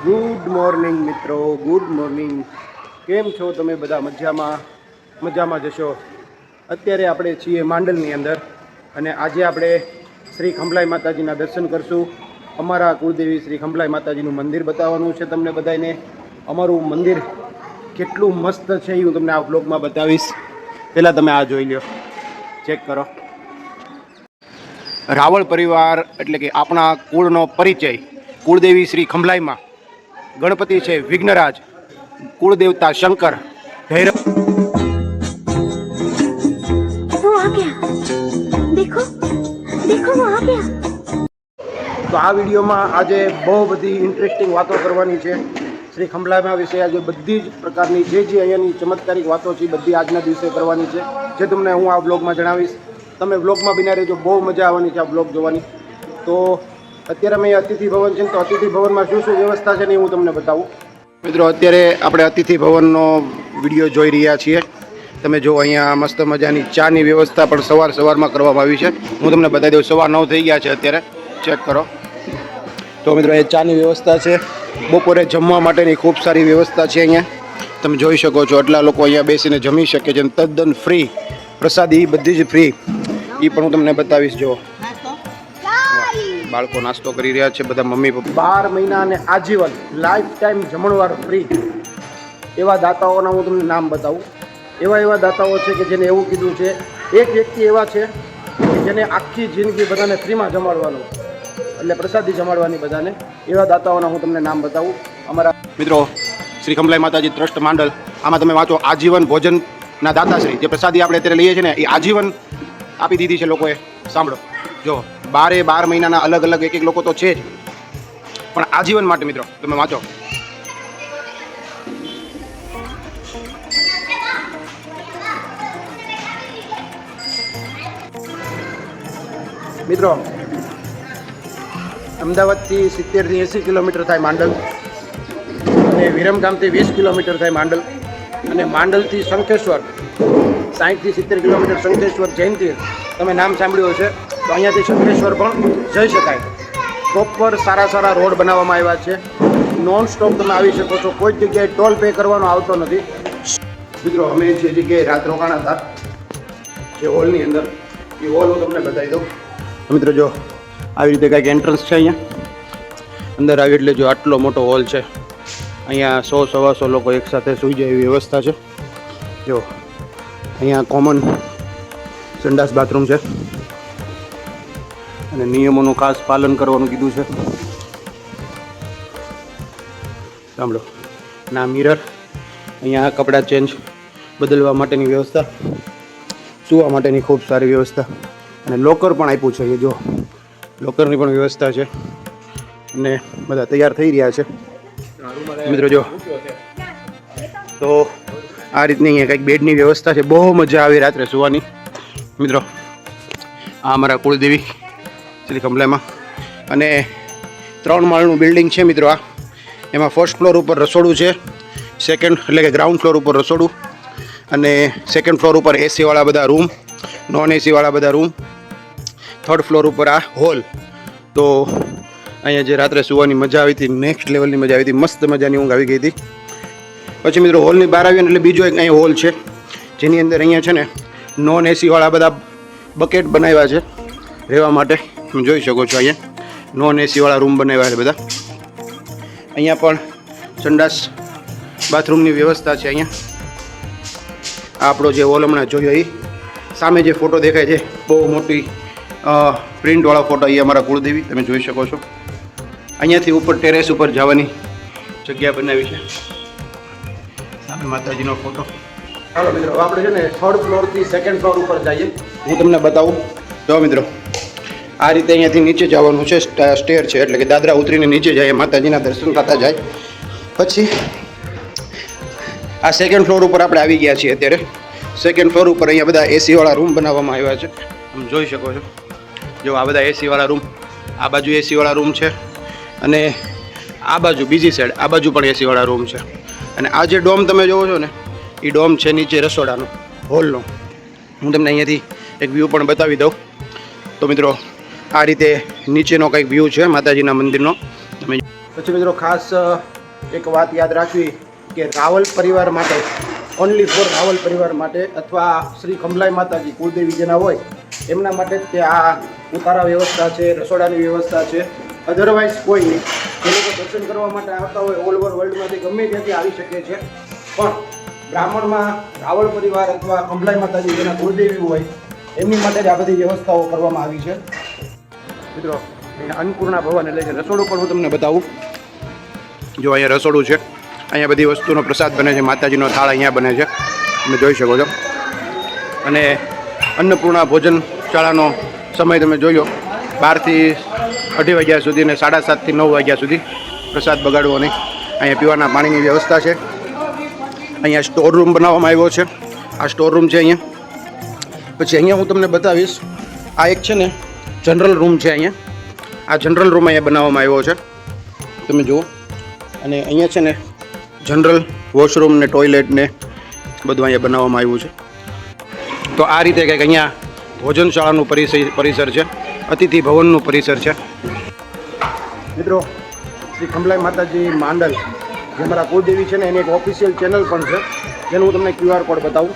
Good morning મિત્રો, good morning. કેમ છો તમે બધા? મજામાં જશો. અત્યારે આપણે છીએ માંડલની અંદર અને આજે આપણે શ્રી ખંભલાઈ માતાજીના દર્શન કરશું. અમારા કુળદેવી શ્રી ખંભલાઈ માતાજીનું મંદિર બતાવવાનું છે તમને બધાને. અમારું મંદિર કેટલું મસ્ત છે એ હું તમને આ બ્લોગમાં બતાવીશ. પહેલાં તમે આ જોઈ લો, ચેક કરો. રાવળ પરિવાર એટલે કે આપણા કુળનો પરિચય. કુળદેવી શ્રી ખંભલાઈમાં ગણપતિ છે વિઘ્નરાજ, કુળદેવતા શંકર, ભૈરવ. वो आ गया, देखो देखो वो आ गया. તો આ વિડીયોમાં આજે બહુ બધી ઇન્ટરેસ્ટિંગ વાતો કરવાની છે શ્રી ખંભલાઈમાં વિશે. આજે બધી જ પ્રકારની જે અહીંયાની ચમત્કારિક વાતો છે એ બધી આજના દિવસે કરવાની છે, જે તમને હું આ બ્લોગમાં જણાવીશ. તમે બ્લોગમાં બિના રહેજો, બહુ મજા આવવાની છે આ બ્લોગ જોવાની. તો અત્યારે અમે અતિથિ ભવન છે, તો અતિથિ ભવનમાં શું શું વ્યવસ્થા છે ને હું તમને બતાવું. મિત્રો, અત્યારે આપણે અતિથિ ભવનનો વિડીયો જોઈ રહ્યા છીએ. તમે જો અહીંયા મસ્ત મજાની ચાની વ્યવસ્થા પણ સવારમાં કરવામાં આવી છે. હું તમને બતાવી દઉં, 9:15 થઈ ગયા છે અત્યારે, ચેક કરો. તો મિત્રો, એ ચાની વ્યવસ્થા છે. બપોરે જમવા માટેની ખૂબ સારી વ્યવસ્થા છે અહીંયા. તમે જોઈ શકો છો, આટલા લોકો અહીંયા બેસીને જમી શકે છે. તદ્દન ફ્રી પ્રસાદી, બધી જ ફ્રી. એ પણ હું તમને બતાવીશ. જો બાળકો નાસ્તો કરી રહ્યા છે, બધા મમ્મી પપ્પા. 12 મહિના અને આજીવન લાઈફ ટાઈમ જમણવાર ફ્રી એવા દાતાઓના હું તમને નામ બતાવું. એવા દાતાઓ છે કે જેને એવું કીધું છે, એક વ્યક્તિ એવા છે કે જેને આખી જિંદગી બધાને ફ્રીમાં જમાડવાનું, એટલે પ્રસાદી જમાડવાની બધાને. એવા દાતાઓના હું તમને નામ બતાવું. અમારા મિત્રો શ્રી ખંભલાઈ માતાજી ટ્રસ્ટ માંડલ, આમાં તમે વાંચો આજીવન ભોજનના દાતાશ્રી. જે પ્રસાદી આપણે અત્યારે લઈએ છીએ ને, એ આજીવન આપી દીધી છે લોકોએ. સાંભળો, જો 12 મહિનાના અલગ અલગ એક લોકો તો છે જ, પણ આજીવન માટે મિત્રો તમે વાંચો. મિત્રો, અમદાવાદથી 70થી 80 કિલોમીટર થાય માંડલ, અને વિરમગામથી 20 કિલોમીટર થાય માંડલ, અને માંડલથી શંખેશ્વર 60થી 70 કિલોમીટર શંખેશ્વર જૈન તીર્થ. તમે નામ સાંભળ્યું હશે. તો અહીંયાથી શંખેશ્વર પણ જઈ શકાય. પ્રોપર સારા રોડ બનાવવામાં આવ્યા છે. નોન સ્ટોપ તમે આવી શકો છો, કોઈ જ જગ્યાએ ટોલ પે કરવાનો આવતો નથી. મિત્રો, અમે જે જગ્યાએ રાત રોકાણા હતા, જે હોલની અંદર, એ હોલ હું તમને બતાવી દઉં. મિત્રો જો આવી રીતે કંઈક એન્ટ્રન્સ છે. અહીંયા અંદર આવી એટલે જો આટલો મોટો હોલ છે. અહીંયા 100-125 લોકો એકસાથે સૂઈ જાય એવી વ્યવસ્થા છે. જો અહીંયા કોમન સંડાસ બાથરૂમ છે, અને નિયમોનું ખાસ પાલન કરવાનું કીધું છે. સાંભળો, ના મિરર, અહીંયા કપડાં ચેન્જ બદલવા માટેની વ્યવસ્થા, સૂવા માટેની ખૂબ સારી વ્યવસ્થા, અને લોકર પણ આપ્યું છે. જો લોકરની પણ વ્યવસ્થા છે, અને બધા તૈયાર થઈ રહ્યા છે. મિત્રો જો, તો આ રીતની અહીંયા કંઈક બેડની વ્યવસ્થા છે. બહુ મજા આવે રાત્રે સુવાની. મિત્રો, આ અમારા કુળદેવી શ્રી ખંભલાઈમાં, અને 3 માળનું બિલ્ડિંગ છે મિત્રો. આ એમાં ફર્સ્ટ ફ્લોર ઉપર રસોડું છે, સેકન્ડ એટલે કે ગ્રાઉન્ડ ફ્લોર ઉપર રસોડું, અને સેકન્ડ ફ્લોર ઉપર એસીવાળા બધા રૂમ, નોન એસીવાળા બધા રૂમ, થર્ડ ફ્લોર ઉપર આ હોલ. તો અહીંયા જે રાત્રે સુવાની મજા આવી હતી, નેક્સ્ટ લેવલની મજા આવી હતી. મસ્ત મજાની ઊંઘ આવી ગઈ હતી. પછી મિત્રો, હોલની બહાર આવીને એટલે બીજો એક અહીં હોલ છે, જેની અંદર અહીંયા છે ને નોન એસીવાળા બધા બકેટ બનાવ્યા છે રહેવા માટે. તમે જોઈ શકો છો, અહીંયા નોન એસીવાળા રૂમ બનાવ્યા છે બધા. અહીંયા પણ સંડાસ બાથરૂમની વ્યવસ્થા છે. અહીંયા આપણો જે હોલ હમણાં જોયો, એ સામે જે ફોટો દેખાય છે, બહુ મોટી પ્રિન્ટવાળો ફોટો, એ અમારા કુળદેવી તમે જોઈ શકો છો. અહીંયાથી ઉપર ટેરેસ ઉપર જવાની જગ્યા બનાવી છે. સામે માતાજીનો ફોટો. ચાલો મિત્રો, આપણે છે ને 3rd ફ્લોરથી 2nd ફ્લોર ઉપર જઈએ, હું તમને બતાવું. જો મિત્રો, આ રીતે અહીંયાથી નીચે જવાનું છે. સ્ટેર છે, એટલે કે દાદરા ઉતરીને નીચે જાય, માતાજીના દર્શન થતા જાય. પછી આ 2nd ફ્લોર ઉપર આપણે આવી ગયા છીએ અત્યારે. 2nd ફ્લોર ઉપર અહીંયા બધા એસીવાળા રૂમ બનાવવામાં આવ્યા છે, તમે જોઈ શકો છો. જો આ બધા એસીવાળા રૂમ, આ બાજુ એસીવાળા રૂમ છે, અને આ બાજુ બીજી સાઈડ આ બાજુ પણ એસીવાળા રૂમ છે. અને આ જે ડોમ તમે જોવો છો ને, એ ડોમ છે નીચે રસોડાનો, હોલનો. હું તમને અહીંયાથી એક વ્યૂ પણ બતાવી દઉં. તો મિત્રો, આ રીતે નીચેનો કંઈક વ્યૂ છે માતાજીના મંદિરનો. તમે પછી મિત્રો ખાસ એક વાત યાદ રાખવી કે રાવલ પરિવાર માટે, ઓનલી ફોર રાવલ પરિવાર માટે અથવા શ્રી ખંભલાઈ માતાજી કુળદેવી જેના હોય એમના માટે જ તે આ ઉતારા વ્યવસ્થા છે, રસોડાની વ્યવસ્થા છે. અધરવાઇઝ કોઈ નહીં. જે લોકો દર્શન કરવા માટે આવતા હોય ઓલ ઓવર વર્લ્ડમાંથી ગમે ત્યાંથી આવી શકે છે, પણ બ્રાહ્મણમાં રાવળ પરિવાર અથવા ખંભલાઈ માતાજી જેના કુળદેવી હોય એમની માટે જ આ બધી વ્યવસ્થાઓ કરવામાં આવી છે. મિત્રો અહીંયા અન્નપૂર્ણા ભવન એટલે કે રસોડું પણ હું તમને બતાવું. જો અહીંયા રસોડું છે, અહીંયા બધી વસ્તુનો પ્રસાદ બને છે, માતાજીનો થાળ અહીંયા બને છે, તમે જોઈ શકો છો. અને અન્નપૂર્ણા ભોજનશાળાનો સમય તમે જોઈ લો, 12 થી 2:30 વાગ્યા સુધી ને 7:30 થી 9 વાગ્યા સુધી પ્રસાદ બગાડવો નહીં. અહીંયા પીવાના પાણીની વ્યવસ્થા છે. અહીંયા સ્ટોર રૂમ બનાવવામાં આવ્યો છે. આ સ્ટોર રૂમ છે અહીંયા. પછી અહીંયા હું તમને બતાવીશ, આ એક છે ને જનરલ રૂમ છે અહીંયા. આ જનરલ રૂમ અહીંયા બનાવવામાં આવ્યો છે, તમે જુઓ. અને અહીંયા છે ને જનરલ વોશરૂમ ને ટોયલેટ ને બધું અહીંયા બનાવવામાં આવ્યું છે. તો આ રીતે કંઈક અહીંયા ભોજનશાળાનું પરિસર છે, અતિથિ ભવનનું પરિસર છે. મિત્રો શ્રી ખંભલાઈ માતાજી માંડલ જે મારા કુળદેવી છે ને એની એક ઓફિશિયલ ચેનલ પણ છે, જેનું હું તમને QR કોડ બતાવું.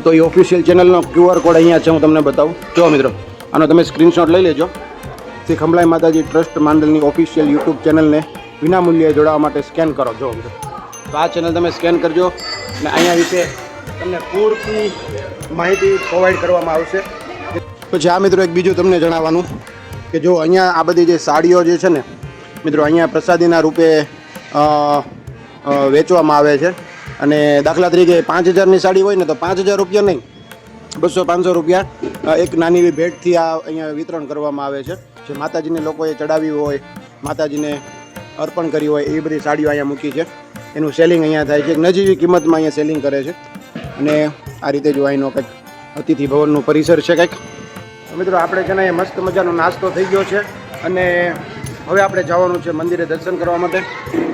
તો એ ઓફિશિયલ ચેનલનો QR કોડ અહીંયા છે, હું તમને બતાવું. જો મિત્રો આનો તમે સ્ક્રીનશોટ લઈ લેજો. શ્રી ખંભલાઈ માતાજી ટ્રસ્ટ માંડલની ઓફિશિયલ યુટ્યુબ ચેનલને વિનામૂલ્યે જોડાવા માટે સ્કેન કરો. જો મિત્રો તો આ ચેનલ તમે સ્કેન કરજો અને અહીંયા વિશે તમને પૂરતી માહિતી પ્રોવાઈડ કરવામાં આવશે. પછી આ મિત્રો એક બીજું તમને જણાવવાનું કે જો અહીંયા આ બધી જે સાડીઓ જે છે ને મિત્રો અહીંયા પ્રસાદીના રૂપે વેચવામાં આવે છે. અને દાખલા તરીકે 5000ની સાડી હોય ને તો 5000 રૂપિયા નહીં, 200-500 રૂપિયા એક નાની એવી ભેટથી આ અહીંયા વિતરણ કરવામાં આવે છે. જે માતાજીને લોકોએ ચડાવી હોય, માતાજીને અર્પણ કરી હોય એવી બધી સાડીઓ અહીંયા મૂકી છે. એનું સેલિંગ અહીંયા થાય છે, નજીવી કિંમતમાં અહીંયા સેલિંગ કરે છે. અને આ રીતે જો અહીંનો કંઈક અતિથિ ભવનનું પરિસર છે કંઈક. મિત્રો આપણે છે ને એ મસ્ત મજાનો નાસ્તો થઈ ગયો છે અને હવે આપણે જવાનું છે મંદિરે દર્શન કરવા માટે.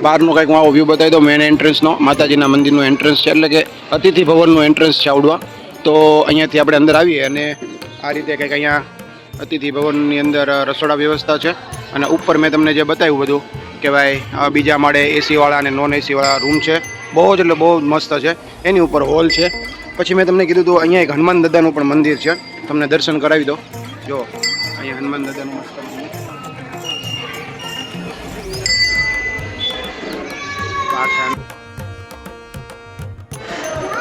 બહારનો કંઈક હું આવો વ્યૂ બતાવી દઉં. મેન એન્ટ્રન્સનો, માતાજીના મંદિરનો એન્ટ્રન્સ છે, એટલે કે અતિથિ ભવનનું એન્ટ્રન્સ છે આવડવા. તો અહીંયાથી આપણે અંદર આવીએ અને આ રીતે કંઈક અહીંયા અતિથિ ભવનની અંદર રસોડા વ્યવસ્થા છે. અને ઉપર મેં તમને જે બતાવ્યું બધું કે ભાઈ બીજા માળે એસીવાળા અને નોન એસીવાળા રૂમ છે, બહુ જ એટલે બહુ મસ્ત છે. એની ઉપર હોલ છે. પછી મેં તમને કીધું હતું અહીંયા એક હનુમાન દાદાનું પણ મંદિર છે, તમને દર્શન કરાવી દો. જો અહીંયા હનુમાન દાદાનું મસ્ત મંદિર.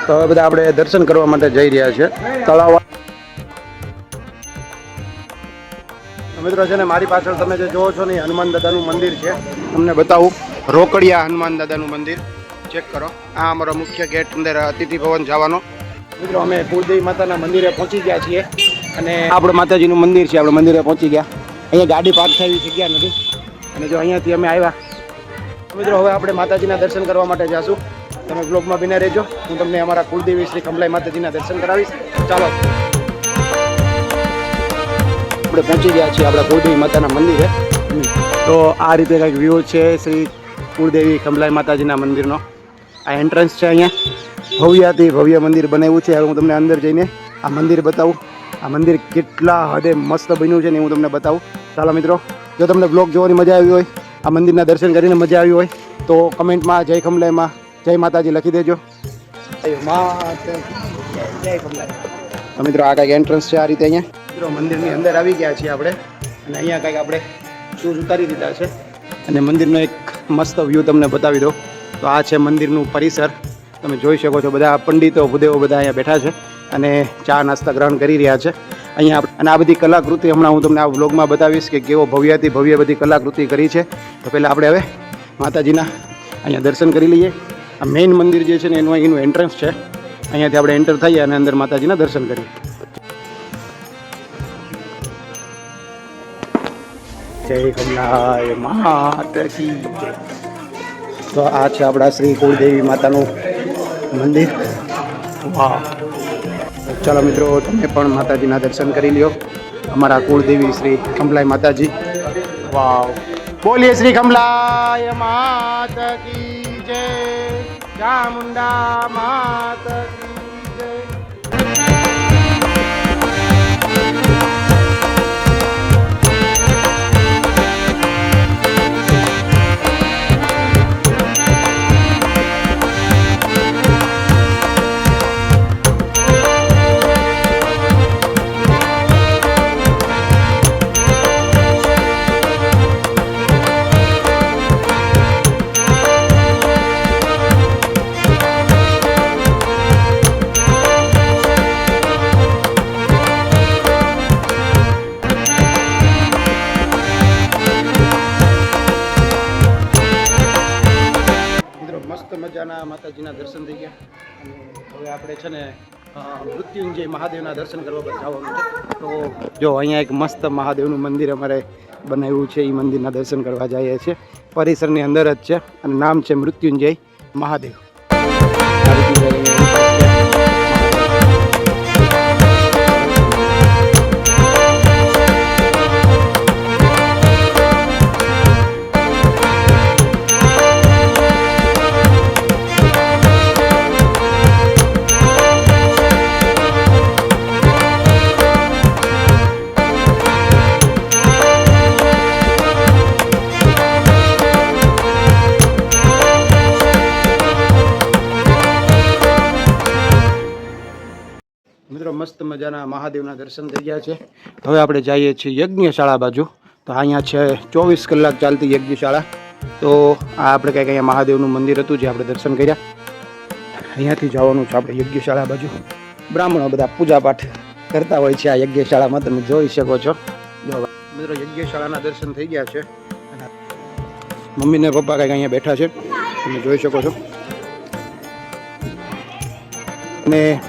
તો હવે બધા આપણે દર્શન કરવા માટે જઈ રહ્યા છે તળાવ. મિત્રો છે ને મારી પાછળ તમે જે જોવો છો ને હનુમાન દાદાનું મંદિર છે, તમને બતાવું. રોકડિયા હનુમાન દાદાનું મંદિર ચેક કરો. આ અમારો મુખ્ય ગેટ અંદર અતિથિ ભવન જવાનો. મિત્રો અમે કુળદેવી માતાના મંદિરે પહોંચી ગયા છીએ અને આપણે માતાજીનું મંદિર છે, આપણે મંદિરે પહોંચી ગયા. અહીંયા ગાડી પાર્ક થવી જગ્યા નથી અને જો અહીંયાથી અમે આવ્યા. મિત્રો હવે આપણે માતાજીના દર્શન કરવા માટે જાશું. તમે બ્લોગમાં બિના રહેજો, હું તમને અમારા કુળદેવી શ્રી ખંભલાઈ માતાજીના દર્શન કરાવીશ. ચાલો આપણે પહોંચી ગયા છીએ આપણા કુળદેવી માતાના મંદિરે. તો આ રીતે કંઈક વ્યૂ છે શ્રી કુળદેવી ખંભલાઈ માતાજીના મંદિરનો. આ એન્ટ્રન્સ છે. અહીંયા ભવ્યાથી ભવ્ય મંદિર બનાવ્યું છે. હવે હું તમને અંદર જઈને આ મંદિર બતાવું. આ મંદિર કેટલા હદે મસ્ત બન્યું છે ને હું તમને બતાવું. ચાલો મિત્રો, જો તમને બ્લોગ જોવાની મજા આવી હોય, આ મંદિરના દર્શન કરીને મજા આવી હોય તો કમેન્ટમાં જય ખંભલાઈમાં જય માતાજી લખી દેજો. તો મિત્રો આ કંઈક એન્ટ્રન્સ છે આ રીતે. અહીંયા મિત્રો મંદિરની અંદર આવી ગયા છીએ આપણે અને અહીંયા કંઈક આપણે શૂઝ ઉતારી દીધા છે અને મંદિરનો એક મસ્ત વ્યૂ તમને બતાવી દો. તો આ છે મંદિરનું પરિસર, તમે જોઈ શકો છો. બધા પંડિતો ભૂદેવો બધા અહીંયા બેઠા છે અને ચા નાસ્તા ગ્રહણ કરી રહ્યા છે અહીંયા. અને આ બધી કલાકૃતિ હમણાં હું તમને આ વ્લોગમાં બતાવીશ કે કેવો ભવ્યાથી ભવ્ય બધી કલાકૃતિ કરી છે. તો પહેલાં આપણે હવે માતાજીના અહીંયા દર્શન કરી લઈએ. આ મેઇન મંદિર જે છે ને એનું એન્ટ્રન્સ છે. અહીંયાથી આપણે એન્ટર થઈએ અને અંદર માતાજીના દર્શન કરીએ. જય ખંભલાઈ માતાજી. તો આ છે આપણા શ્રી કુળદેવી માતાનું મંદિર. વાહ! ચાલો મિત્રો, તમે પણ માતાજીના દર્શન કરી લ્યો. અમારા કુળદેવી શ્રી ખંભલાઈ માતાજી. વાવ! બોલીએ શ્રી ખંભલાઈ માતા કી જય, ચામુંડા માતા કી જય. મજાના માતાજીના દર્શન થઈ ગયા અને હવે આપણે છે ને મૃત્યુંજય મહાદેવના દર્શન કરવા પર જવાનું છે. તો જો અહીંયા એક મસ્ત મહાદેવનું મંદિર અમારે બનાવ્યું છે. એ મંદિરના દર્શન કરવા જઈએ છીએ. પરિસરની અંદર જ છે અને નામ છે મૃત્યુંજય મહાદેવ. મિત્રો મસ્ત મજાના મહાદેવના દર્શન થઈ ગયા છે. હવે આપણે જઈએ છીએ યજ્ઞશાળા બાજુ. તો અહીંયા છે 24 કલાક ચાલતી યજ્ઞશાળા. તો આ આપણે કંઈક અહીંયા મહાદેવનું મંદિર હતું જે આપણે દર્શન કર્યા. અહીંયાથી જવાનું છે આપણે યજ્ઞશાળા બાજુ. બ્રાહ્મણો બધા પૂજાપાઠ કરતા હોય છે આ યજ્ઞશાળામાં, તમે જોઈ શકો છો. જો મિત્રો યજ્ઞશાળાના દર્શન થઈ ગયા છે. મમ્મી ને પપ્પા કંઈક અહીંયા બેઠા છે, તમે જોઈ શકો છો. અને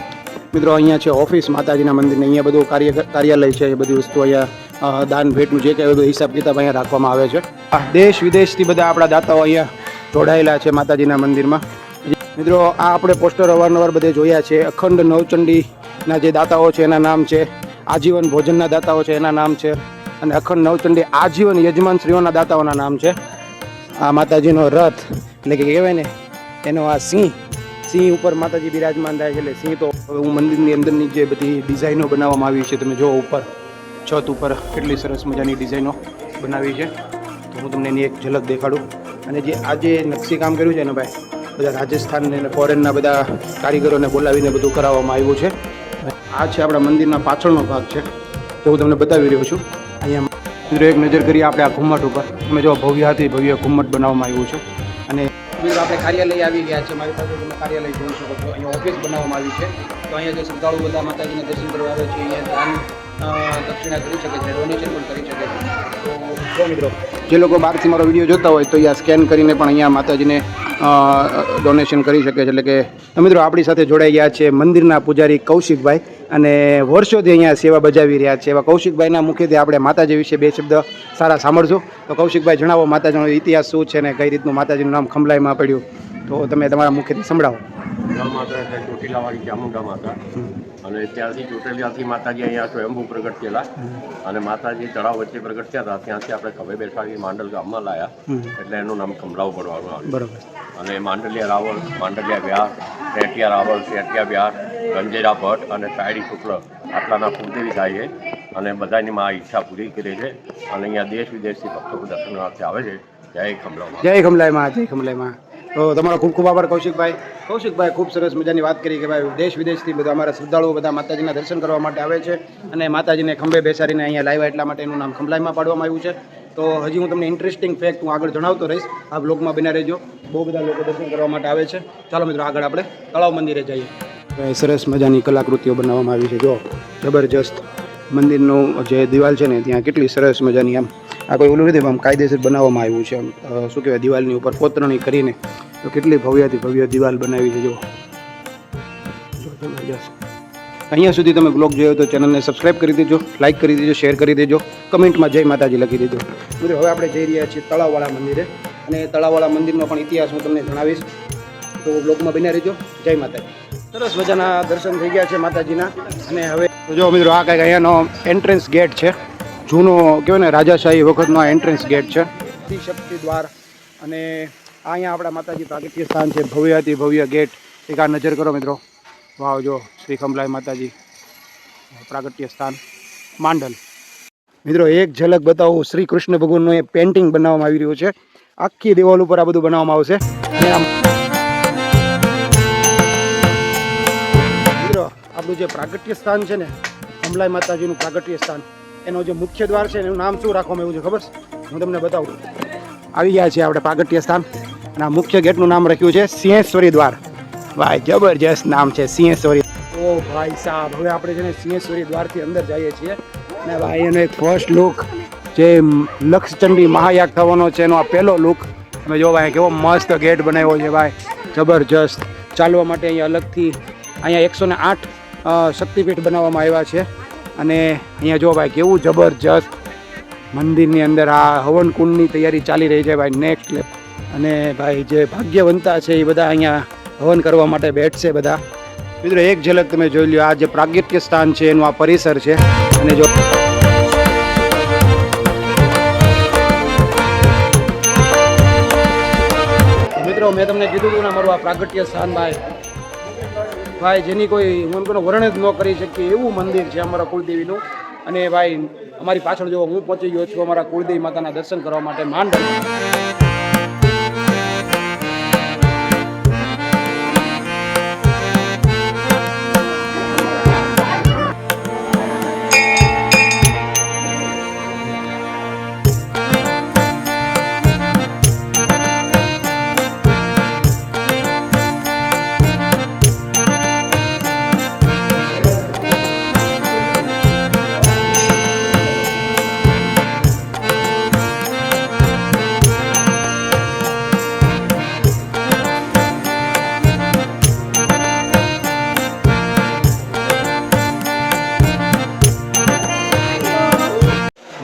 મિત્રો અહીંયા છે ઓફિસ માતાજીના મંદિરને. અહીંયા બધું કાર્યાલય છે. એ બધી વસ્તુ અહીંયા દાન ભેટનું જે કંઈ બધું હિસાબ કિતાબ અહીંયા રાખવામાં આવે છે. દેશ વિદેશથી બધા આપણા દાતાઓ અહીંયા જોડાયેલા છે માતાજીના મંદિરમાં. મિત્રો આ આપણે પોસ્ટર અવારનવાર બધે જોયા છે. અખંડ નવચંડીના જે દાતાઓ છે એના નામ છે, આજીવન ભોજનના દાતાઓ છે એના નામ છે, અને અખંડ નવચંડી આજીવન યજમાન શ્રીઓના દાતાઓના નામ છે. આ માતાજીનો રથ એટલે કે કહેવાય ને એનો આ સિંહ ઉપર માતાજી બિરાજમાન થાય છે. એટલે સિંહ તો હું મંદિરની અંદરની જે બધી ડિઝાઇનો બનાવવામાં આવી છે તમે જો ઉપર છત ઉપર કેટલી સરસ મજાની ડિઝાઇનો બનાવી છે. તો હું તમને એની એક ઝલક દેખાડું. અને જે આજે નકશી કામ કર્યું છે ને ભાઈ, બધા રાજસ્થાન અને ફોરેનના બધા કારીગરોને બોલાવીને બધું કરાવવામાં આવ્યું છે. આ છે આપણા મંદિરના પાછળનો ભાગ છે, જે હું તમને બતાવી રહ્યો છું. અહીંયા મિત્રો એક નજર કરીએ આપણે આ ઘુમ્મટ ઉપર. તમે જો ભવ્યાથી ભવ્ય ઘુમ્મટ બનાવવામાં આવ્યું છે. અને મિત્રો આપણે કાર્યાલય આવી ગયા છે. મારી પાસે તમે કાર્યાલય જોઈ શકો છો. અહીંયા ઓફિસ બનાવવામાં આવી છે. તો અહીંયા જે શ્રદ્ધાળુ બધા માતાજીને દર્શન કરવા આવે છે અહીંયા દાન દક્ષિણા કરી શકે છે, ડોનેશન પણ કરી શકે છે. તો જો મિત્રો જે લોકો બહારથી મારો વિડીયો જોતા હોય તો અહીંયા સ્કેન કરીને પણ અહીંયા માતાજીને ડોનેશન કરી શકે છે. એટલે કે મિત્રો આપણી સાથે જોડાઈ ગયા છે મંદિરના પૂજારી કૌશિકભાઈ, અને વર્ષોથી અહીંયા સેવા બજાવી રહ્યા છે. એવા કૌશિકભાઈના મુખ્યત્વે આપણે માતાજી વિશે બે શબ્દ સારા સાંભળશું. તો કૌશિકભાઈ જણાવો માતાજીનો ઇતિહાસ શું છે ને કઈ રીતનું માતાજીનું નામ ખંભલાઈમાં પડ્યું, તો તમે તમારા મુખ્યથી સંભળાવો. માતા છે ચોટીલાવાળી ચામુંડા માતા, અને ત્યાંથી ચોટીલાથી માતાજી અહીંયા સ્વયંભૂ પ્રગટ થયેલા, અને માતાજી તળાવ વચ્ચે પ્રગટ થયા હતા. ત્યાંથી આપણે ખભે બેસાડી માંડલ ગામમાં લાયા, એટલે એનું નામ ખંભલાવ પડવાનું આવ્યું. બરોબર. અને માંડલિયા રાવળ, માંડલિયા વ્યાસ, સેટિયા રાવળ, સેટિયા વ્યાસ, ગંજેરા ભટ્ટ અને સાયડી શુક્લ આટલાના કુળદેવી થાય છે. અને બધાની માં ઈચ્છા પૂરી કરે છે. અને અહીંયા દેશ વિદેશથી ભક્તો દર્શનાર્થે આવે છે. જય ખંભલાવ. જય ખંભલાઈમાં, જય ખંભલાઈમાં. તો તમારો ખૂબ ખૂબ આભાર કૌશિકભાઈ. કૌશિકભાઈ ખૂબ સરસ મજાની વાત કરી કે ભાઈ દેશ વિદેશથી બધા અમારા શ્રદ્ધાળુઓ બધા માતાજીના દર્શન કરવા માટે આવે છે, અને માતાજીને ખંભે બેસાડીને અહીંયા લાવ્યા એટલા માટે એનું નામ ખંભલાઈમાં પાડવામાં આવ્યું છે. તો હજી હું તમને ઇન્ટરેસ્ટિંગ ફેક્ટ હું આગળ જણાવતો રહીશ. આ બ્લોગમાં બના રહેજો. બહુ બધા લોકો દર્શન કરવા માટે આવે છે. ચાલો મિત્રો આગળ આપણે તળાવ મંદિરે જઈએ. સરસ મજાની કલાકૃતિઓ બનાવવામાં આવી છે. જો જબરજસ્ત મંદિરનું જે દિવાલ છે ને ત્યાં કેટલી સરસ મજાની આમ આ કોઈ ઓલું નથી, આમ કાયદેસર બનાવવામાં આવ્યું છે. આમ શું કહેવાય, દિવાલની ઉપર કોતરણી કરીને તો કેટલી ભવ્યથી ભવ્ય દિવાલ બનાવી છે. જો જબરજસ્ત. અહીંયા સુધી તમે બ્લોગ જોયો તો ચેનલને સબસ્ક્રાઈબ કરી દેજો, લાઇક કરી દેજો, શેર કરી દેજો, કમેન્ટમાં જય માતાજી લખી દેજો. મિત્રો હવે આપણે જઈ રહ્યા છીએ તળાવવાળા મંદિરે, અને તળાવવાળા મંદિરનો પણ ઇતિહાસ હું તમને જણાવીશ. તો બ્લોગમાં બન્યા રહેજો. જય માતાજી. સરસ મજાના દર્શન થઈ ગયા છે માતાજીના. અને હવે જો મિત્રો આ કંઈક અહીંયાનો એન્ટ્રન્સ ગેટ છે. જૂનો કહેવાય ને રાજાશાહી વખતનો આ એન્ટ્રન્સ ગેટ છે. શક્તિ દ્વાર. અને અહીંયા આપણા માતાજી પ્રાગટ્ય સ્થાન છે. ભવ્યથી ભવ્ય ગેટ. એક આ નજર કરો મિત્રો. વાવ, જો શ્રી ખંભલાઈ માતાજી પ્રાગટ્ય સ્થાન માંડલ. મિત્રો એક ઝલક બતાવું. શ્રી કૃષ્ણ ભગવાનનું એ પેઇન્ટિંગ બનાવવામાં આવી રહ્યું છે. આખી દિવાલ ઉપર આ બધું બનાવવામાં આવશે. મિત્રો આપણું જે પ્રાગટ્ય સ્થાન છે ને, ખંભલાઈ માતાજીનું પ્રાગટ્ય સ્થાન, એનો જે મુખ્ય દ્વાર છે એનું નામ શું રાખવામાં આવ્યું છે ખબર છે? હું તમને બતાવું. આવી ગયા છે આપણે પ્રાગટ્ય સ્થાન, અને આ મુખ્ય ગેટનું નામ રાખ્યું છે સિંહેશ્વરી દ્વાર. ભાઈ જબરજસ્ત નામ છે સિંહેશ્વરી. ઓ ભાઈ સાહેબ, હવે આપણે છે ને સિંહેશ્વરી દ્વારથી અંદર જઈએ છીએ. અને ભાઈ એનો એક ફર્સ્ટ લુક જે લક્ષચંડી મહાયાગ થવાનો છે એનો આ પહેલો લુક તમે જો ભાઈ, કેવો મસ્ત ગેટ બનાવ્યો છે ભાઈ, જબરજસ્ત. ચાલવા માટે અહીંયા અલગથી અહીંયા 108 શક્તિપીઠ બનાવવામાં આવ્યા છે. અને અહીંયા જો ભાઈ કેવું જબરજસ્ત મંદિરની અંદર આ હવન કુંડની તૈયારી ચાલી રહી છે ભાઈ, નેક્સ્ટ લેવલ. અને ભાઈ જે ભાગ્યવંતા છે એ બધા અહીંયા હવન કરવા માટે બેઠશે બધા. મિત્રો એક ઝલક તમે જોઈ લો, આ જે પ્રાગટ્ય સ્થાન છે એનું આ પરિસર છે. અને જો મિત્રો મેં તમને કીધું હતું ને મારું આ પ્રાગટ્ય સ્થાન ભાઈ જેની કોઈ હું એમ વર્ણન જ ન કરી શકીએ એવું મંદિર છે અમારા કુળદેવીનું. અને ભાઈ અમારી પાછળ જો હું પહોંચી ગયો છું અમારા કુળદેવી માતાના દર્શન કરવા માટે માંડલ.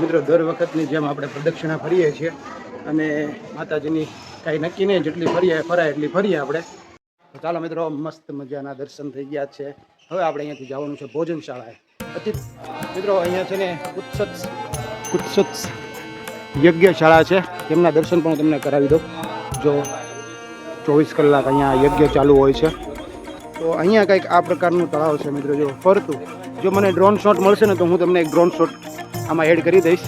મિત્રો દર વખતની જેમ આપણે પ્રદક્ષિણા ફરીએ છીએ અને માતાજીની કાંઈ નક્કી નહીં, જેટલી ફરાય એટલી ફરીએ આપણે. તો ચાલો મિત્રો, મસ્ત મજાના દર્શન થઈ ગયા છે. હવે આપણે અહીંયાથી જવાનું છે ભોજનશાળાએ. પછી મિત્રો અહીંયા છે ને કુત્સત યજ્ઞશાળા છે, તેમના દર્શન પણ તમને કરાવી દઉં. જો 24 કલાક અહીંયા યજ્ઞ ચાલુ હોય છે. તો અહીંયા કંઈક આ પ્રકારનું તળાવ છે મિત્રો, જો ફરતું. જો મને ડ્રોન શોટ મળશે ને તો હું તમને એક ડ્રોન શોટ આમાં એડ કરી દઈશ.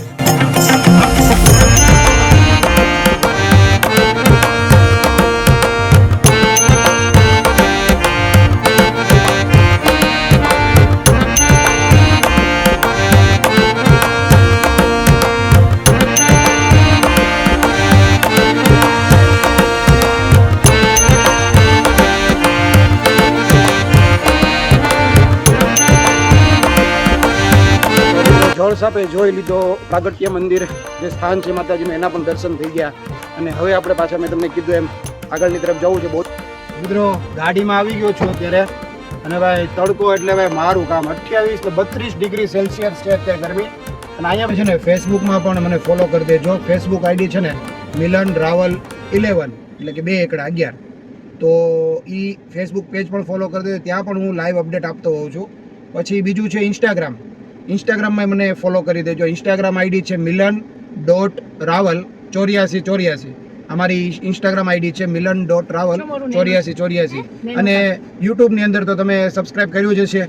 જળ સાપે જોઈ લીધો પ્રાગટ્ય મંદિર જે સ્થાન છે માતાજીનું, એના પણ દર્શન થઈ ગયા. અને હવે આપણે પાછા મેં તમને કીધું એમ આગળની તરફ જવું છે. બહુ મિત્રો ગાડીમાં આવી ગયો છું અત્યારે. અને ભાઈ તડકો એટલે ભાઈ મારું કામ 28 ને 32 ડિગ્રી સેલ્સિયસ છે અત્યારે ગરમી. અને અહીંયા છે ને ફેસબુકમાં પણ મને ફોલો કરી દેજો. ફેસબુક આઈડી છે ને મિલન રાવલ 11 એટલે કે 2 એકડા 11. તો એ ફેસબુક પેજ પણ ફોલો કરી દેજો, ત્યાં પણ હું લાઈવ અપડેટ આપતો હોઉં છું. પછી બીજું છે ઇન્સ્ટાગ્રામમાં મને ફોલો કરી દેજો. ઇન્સ્ટાગ્રામ આઈડી છે milan.raval8484. અમારી ઇન્સ્ટાગ્રામ આઈડી છે milan.raval8484. અને યુટ્યુબની અંદર તો તમે સબસ્ક્રાઈબ કર્યું જ હશે.